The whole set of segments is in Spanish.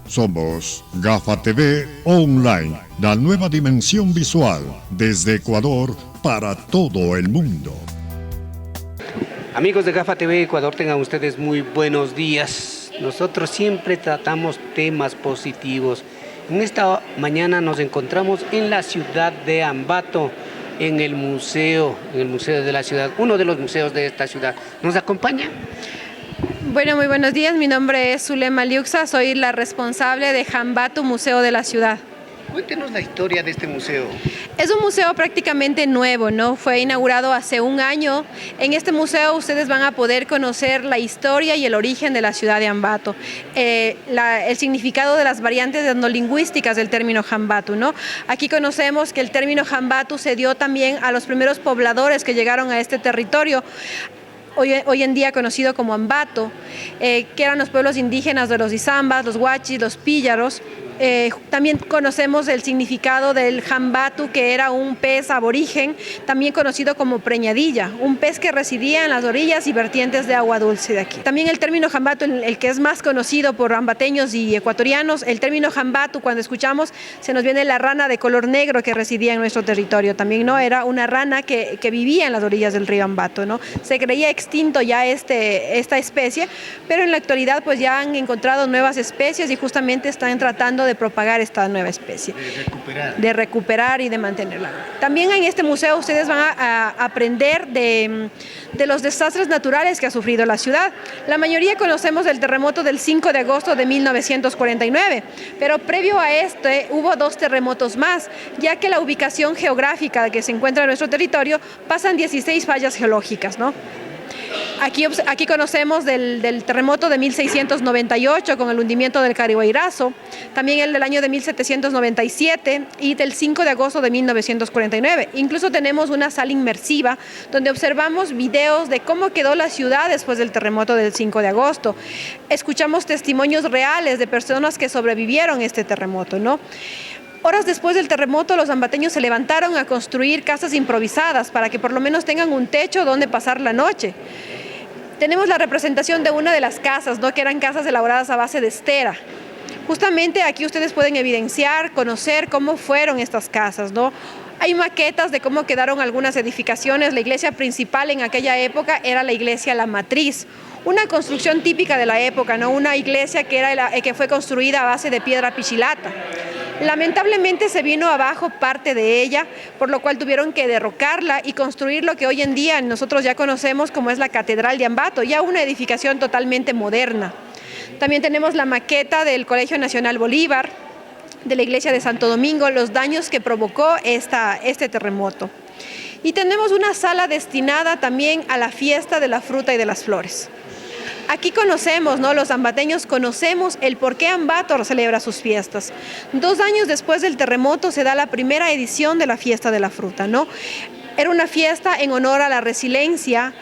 Somos Gafa TV Online, la nueva dimensión visual desde Ecuador para todo el mundo. Amigos de Gafa TV Ecuador, tengan ustedes muy buenos días. Nosotros siempre tratamos temas positivos. En esta mañana nos encontramos en la ciudad de Ambato, en el museo de la ciudad, uno de los museos de esta ciudad. ¿Nos acompaña? Bueno, muy buenos días. Mi nombre es Zulema Liuxa, soy la responsable de Ambato, Museo de la Ciudad. Cuéntenos la historia de este museo. Es un museo prácticamente nuevo, ¿no? Fue inaugurado hace un año. En este museo ustedes van a poder conocer la historia y el origen de la ciudad de Ambato, el significado de las variantes etnolingüísticas del término Ambato, ¿no? Aquí conocemos que el término Ambato se dio también a los primeros pobladores que llegaron a este territorio, hoy en día conocido como Ambato, que eran los pueblos indígenas de los Izambas, los Huachis, los Píllaros. También conocemos el significado del jambatu, que era un pez aborigen, también conocido como preñadilla, un pez que residía en las orillas y vertientes de agua dulce de aquí. También el término jambatu, el que es más conocido por ambateños y ecuatorianos, el término jambatu, cuando escuchamos, se nos viene la rana de color negro que residía en nuestro territorio. También, ¿no? Era una rana que vivía en las orillas del río Ambato, ¿no? Se creía extinto ya esta especie, pero en la actualidad pues ya han encontrado nuevas especies y justamente están tratando de propagar esta nueva especie, de recuperar y de mantenerla. También en este museo ustedes van a aprender de los desastres naturales que ha sufrido la ciudad. La mayoría conocemos el terremoto del 5 de agosto de 1949, pero previo a este hubo 2 terremotos más, ya que la ubicación geográfica que se encuentra en nuestro territorio pasan 16 fallas geológicas, ¿no? Aquí conocemos del terremoto de 1698 con el hundimiento del Carihuayrazo, también el del año de 1797 y del 5 de agosto de 1949. Incluso tenemos una sala inmersiva donde observamos videos de cómo quedó la ciudad después del terremoto del 5 de agosto. Escuchamos testimonios reales de personas que sobrevivieron a este terremoto, ¿no? Horas después del terremoto, los ambateños se levantaron a construir casas improvisadas para que por lo menos tengan un techo donde pasar la noche. Tenemos la representación de una de las casas, ¿no? Que eran casas elaboradas a base de estera. Justamente aquí ustedes pueden evidenciar, conocer cómo fueron estas casas, ¿no? Hay maquetas de cómo quedaron algunas edificaciones. La iglesia principal en aquella época era la iglesia La Matriz, una construcción típica de la época, ¿no? Una iglesia que fue construida a base de piedra pichilata. Lamentablemente se vino abajo parte de ella, por lo cual tuvieron que derrocarla y construir lo que hoy en día nosotros ya conocemos como es la Catedral de Ambato, ya una edificación totalmente moderna. También tenemos la maqueta del Colegio Nacional Bolívar, de la iglesia de Santo Domingo, los daños que provocó este terremoto. Y tenemos una sala destinada también a la fiesta de la fruta y de las flores. Aquí conocemos, ¿no? Los ambateños conocemos el por qué Ambato celebra sus fiestas. 2 años después del terremoto se da la primera edición de la fiesta de la fruta, ¿no? Era una fiesta en honor a la resiliencia,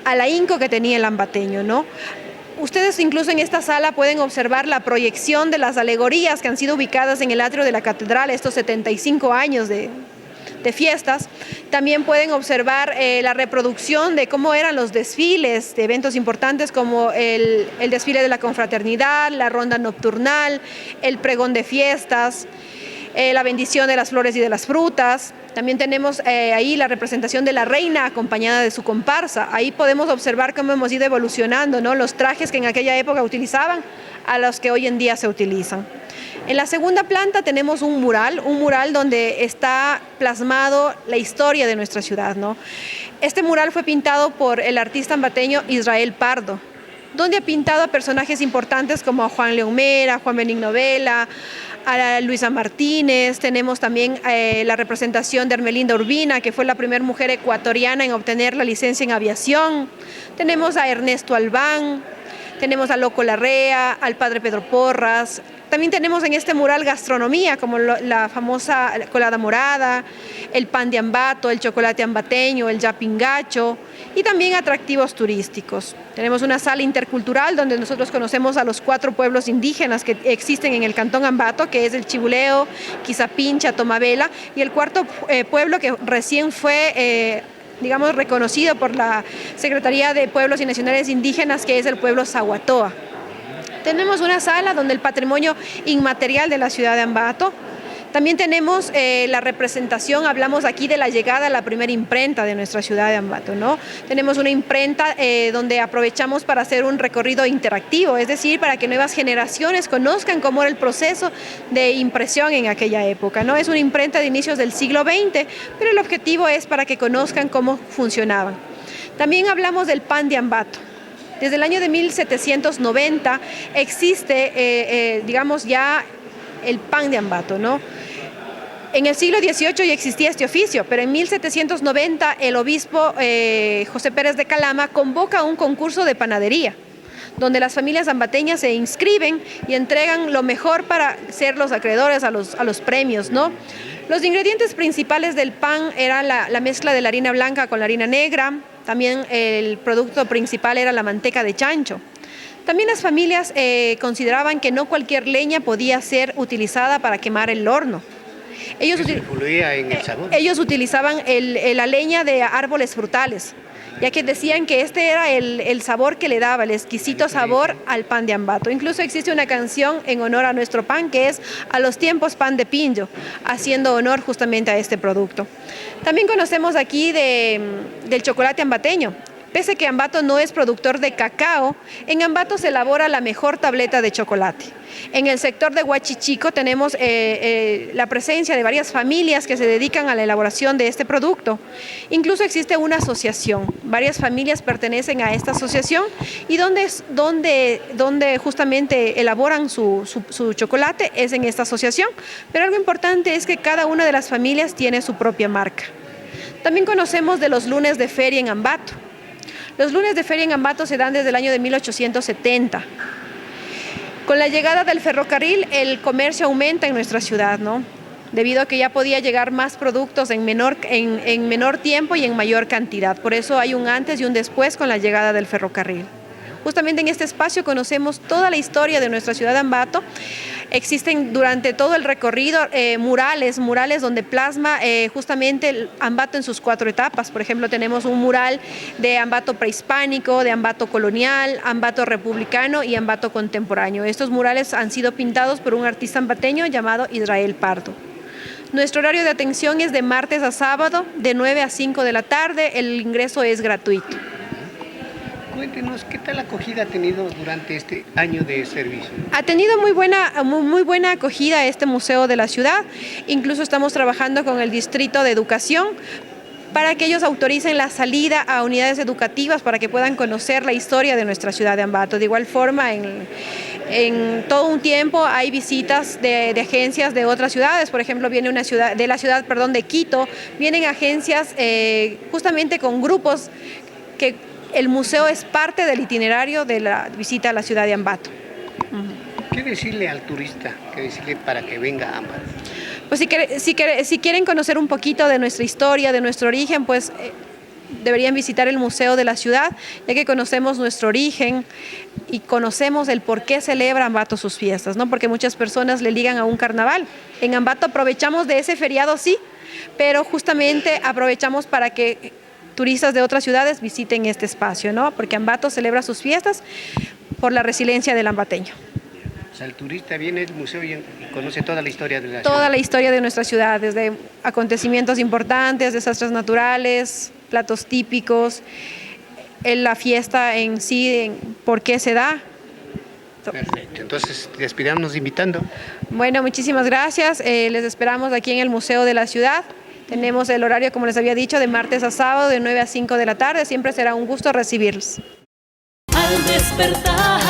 al ahínco que tenía el ambateño, ¿no? Ustedes incluso en esta sala pueden observar la proyección de las alegorías que han sido ubicadas en el atrio de la catedral estos 75 años de fiestas. También pueden observar la reproducción de cómo eran los desfiles de eventos importantes como el desfile de la confraternidad, la ronda nocturnal, el pregón de fiestas, la bendición de las flores y de las frutas. También tenemos ahí la representación de la reina acompañada de su comparsa. Ahí podemos observar cómo hemos ido evolucionando, ¿no? Los trajes que en aquella época utilizaban a los que hoy en día se utilizan. En la segunda planta tenemos un mural donde está plasmado la historia de nuestra ciudad, ¿no? Este mural fue pintado por el artista ambateño Israel Pardo, donde ha pintado a personajes importantes como a Juan León Mera, Juan Benigno Vela, a Luisa Martínez. Tenemos también la representación de Hermelinda Urbina, que fue la primera mujer ecuatoriana en obtener la licencia en aviación. Tenemos a Ernesto Albán, tenemos a Loco Larrea, al padre Pedro Porras. También tenemos en este mural gastronomía, como la famosa colada morada, el pan de Ambato, el chocolate ambateño, el yapingacho y también atractivos turísticos. Tenemos una sala intercultural donde nosotros conocemos a los 4 pueblos indígenas que existen en el Cantón Ambato, que es el Chibuleo, Quizapincha, Tomabela, y el 4º pueblo que recién fue reconocido por la Secretaría de Pueblos y Nacionalidades Indígenas, que es el pueblo Zahuatoa. Tenemos una sala donde el patrimonio inmaterial de la ciudad de Ambato. También tenemos la representación, hablamos aquí de la llegada a la primera imprenta de nuestra ciudad de Ambato, ¿no? Tenemos una imprenta donde aprovechamos para hacer un recorrido interactivo, es decir, para que nuevas generaciones conozcan cómo era el proceso de impresión en aquella época, ¿no? Es una imprenta de inicios del siglo XX, pero el objetivo es para que conozcan cómo funcionaban. También hablamos del pan de Ambato. Desde el año de 1790 existe, digamos, ya el pan de Ambato, ¿no? En el siglo XVIII ya existía este oficio, pero en 1790 el obispo José Pérez de Calama convoca un concurso de panadería, donde las familias ambateñas se inscriben y entregan lo mejor para ser los acreedores a los premios, ¿no? Los ingredientes principales del pan eran la mezcla de la harina blanca con la harina negra, también el producto principal era la manteca de chancho. También las familias consideraban que no cualquier leña podía ser utilizada para quemar el horno. Ellos influía en el sabor. Ellos utilizaban la leña de árboles frutales, ya que decían que este era el sabor que le daba, el exquisito sabor al pan de Ambato. Incluso existe una canción en honor a nuestro pan que es A los tiempos pan de pinjo, haciendo honor justamente a este producto. También conocemos aquí del chocolate ambateño. Pese a que Ambato no es productor de cacao, en Ambato se elabora la mejor tableta de chocolate. En el sector de Huachichico tenemos la presencia de varias familias que se dedican a la elaboración de este producto. Incluso existe una asociación, varias familias pertenecen a esta asociación y donde justamente elaboran su chocolate es en esta asociación. Pero algo importante es que cada una de las familias tiene su propia marca. También conocemos de los lunes de feria en Ambato. Los lunes de feria en Ambato se dan desde el año de 1870. Con la llegada del ferrocarril, el comercio aumenta en nuestra ciudad, ¿no? Debido a que ya podía llegar más productos en menor tiempo y en mayor cantidad. Por eso hay un antes y un después con la llegada del ferrocarril. Justamente en este espacio conocemos toda la historia de nuestra ciudad de Ambato. Existen durante todo el recorrido murales donde plasma justamente el Ambato en sus 4 etapas. Por ejemplo, tenemos un mural de Ambato prehispánico, de Ambato colonial, Ambato republicano y Ambato contemporáneo. Estos murales han sido pintados por un artista ambateño llamado Israel Pardo. Nuestro horario de atención es de martes a sábado, de 9 a 5 de la tarde. El ingreso es gratuito. Cuéntenos, ¿qué tal acogida ha tenido durante este año de servicio? Ha tenido muy buena acogida este museo de la ciudad. Incluso estamos trabajando con el Distrito de Educación para que ellos autoricen la salida a unidades educativas para que puedan conocer la historia de nuestra ciudad de Ambato. De igual forma, en todo un tiempo hay visitas de agencias de otras ciudades. Por ejemplo, viene de la ciudad de Quito, vienen agencias justamente con grupos que el museo es parte del itinerario de la visita a la ciudad de Ambato. ¿Qué decirle al turista? ¿Qué decirle para que venga a Ambato? Pues si quieren conocer un poquito de nuestra historia, de nuestro origen, pues deberían visitar el museo de la ciudad, ya que conocemos nuestro origen y conocemos el por qué celebra Ambato sus fiestas, ¿no? Porque muchas personas le ligan a un carnaval. En Ambato aprovechamos de ese feriado, sí, pero justamente aprovechamos para que turistas de otras ciudades visiten este espacio, ¿no? Porque Ambato celebra sus fiestas por la resiliencia del ambateño. O sea, el turista viene al museo y conoce toda la historia de la ciudad. Toda la historia de nuestra ciudad, desde acontecimientos importantes, desastres naturales, platos típicos, la fiesta en sí, por qué se da. Perfecto, entonces despidámonos invitando. Bueno, muchísimas gracias, les esperamos aquí en el Museo de la Ciudad. Tenemos el horario, como les había dicho, de martes a sábado, de 9 a 5 de la tarde. Siempre será un gusto recibirlos. Al despertar